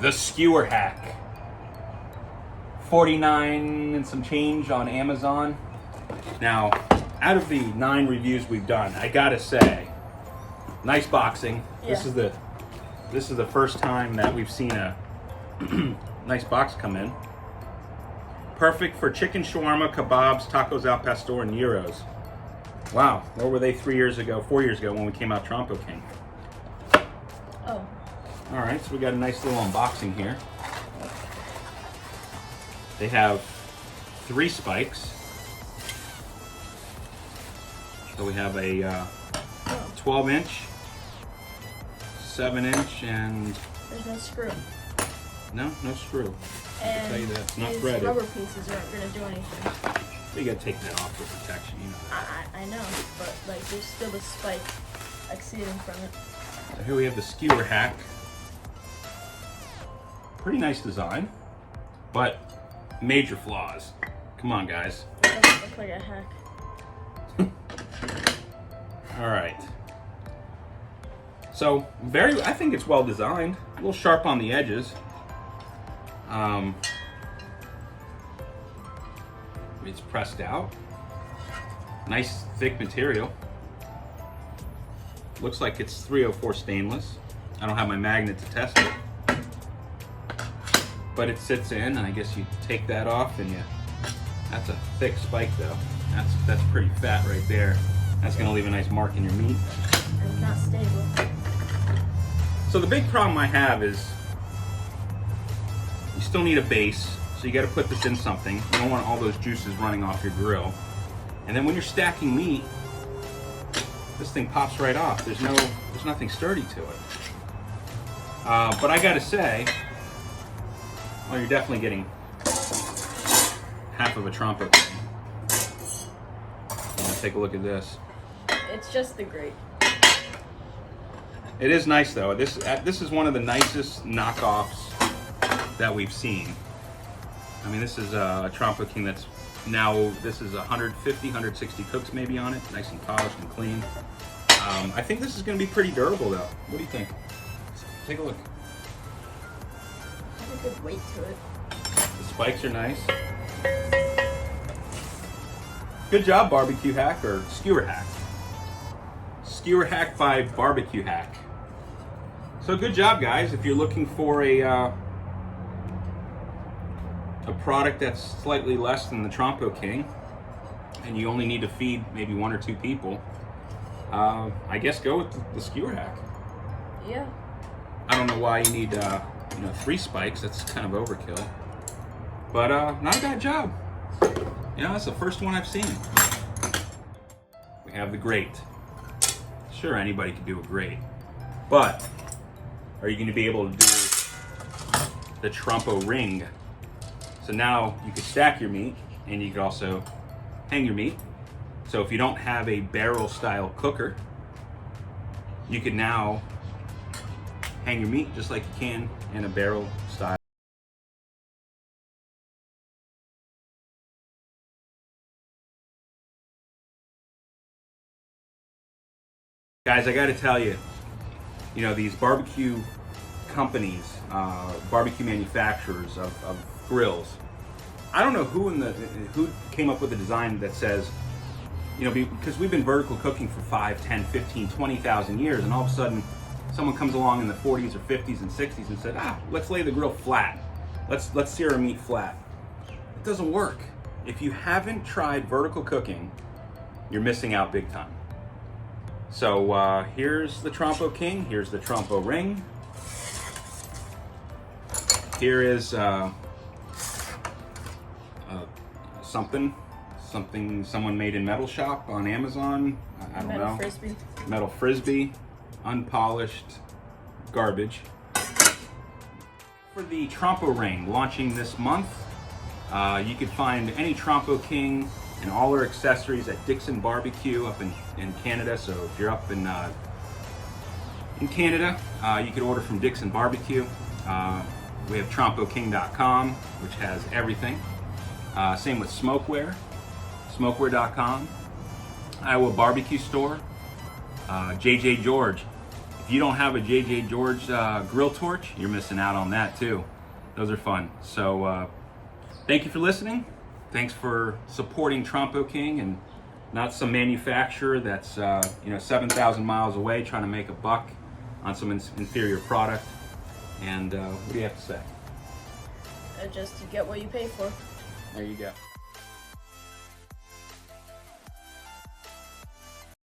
The Skewer Hack. 49 and some change on Amazon. Now, out of the 9 reviews we've done, I gotta say, nice boxing. Yeah. This is the first time that we've seen a nice box come in. Perfect for chicken shawarma, kebabs, tacos al pastor, and gyros. Wow, where were they 4 years ago when we came out Trompo King? Oh. All right, so we got a nice little unboxing here. They have 3 spikes. So we have a 12-inch, 7-inch, and... There's no screw. No screw. And I can tell you that it's not these threaded. rubber pieces aren't going to do anything. You gotta take that off for protection, you know. I know, but like there's still the spike exceeding from it. So here we have the Skewer Hack. Pretty nice design, but major flaws. Come on, guys. It doesn't look like a hack. All right. So I think it's well designed. A little sharp on the edges. It's pressed out. Nice thick material. Looks like it's 304 stainless. I don't have my magnet to test it. But it sits in, and I guess you take that off and that's a thick spike though. That's pretty fat right there. That's gonna leave a nice mark in your meat. And not stable. So the big problem I have is you still need a base, so you gotta put this in something. You don't want all those juices running off your grill. And then when you're stacking meat, this thing pops right off. There's nothing sturdy to it. But I gotta say, well, you're definitely getting half of a Trompo King. Take a look at this. It's just the grate. It is nice though. This is one of the nicest knockoffs that we've seen. I mean, this is a Trompo King that's now, this is 150, 160 cooks maybe on it. Nice and polished and clean. I think this is going to be pretty durable though. What do you think? Take a look. Has a good weight to it. The spikes are nice. Good job, Barbecue Hack, or Skewer Hack. Skewer Hack by Barbecue Hack. So good job, guys. If you're looking for a product that's slightly less than the Trompo King, and you only need to feed maybe 1 or 2 people, I guess go with the Skewer Hack. Yeah. I don't know why you need 3 spikes. That's kind of overkill. But not a bad job. That's the first one I've seen. We have the grate. Sure, anybody can do a grate, but are you going to be able to do the Trompo Ring? So now you could stack your meat, and you could also hang your meat. So if you don't have a barrel-style cooker, you can now hang your meat just like you can in a barrel-style. Guys, I gotta tell you, these barbecue companies, barbecue manufacturers of grills, I don't know who came up with a design that says, because we've been vertical cooking for 5, 10, 15, 20,000 years, and all of a sudden someone comes along in the 40s or 50s and 60s and said, let's lay the grill flat. Let's sear our meat flat. It doesn't work. If you haven't tried vertical cooking, you're missing out big time. So here's the Trompo King, here's the Trompo Ring. Here is something someone made in Metal Shop on Amazon. I don't know. Frisbee. Metal Frisbee, unpolished garbage. For the Trompo Ring launching this month, you can find any Trompo King and all our accessories at Dixon Barbecue up in Canada. So if you're up in Canada, you can order from Dixon Barbecue. We have TrompoKing.com, which has everything. Same with Smokeware, Smokeware.com. Iowa Barbecue Store, JJ George. If you don't have a J.J. George grill torch, you're missing out on that too. Those are fun. So thank you for listening. Thanks for supporting Trompo King, and not some manufacturer that's 7,000 miles away trying to make a buck on some inferior product. And what do you have to say? Just to get what you pay for. There you go.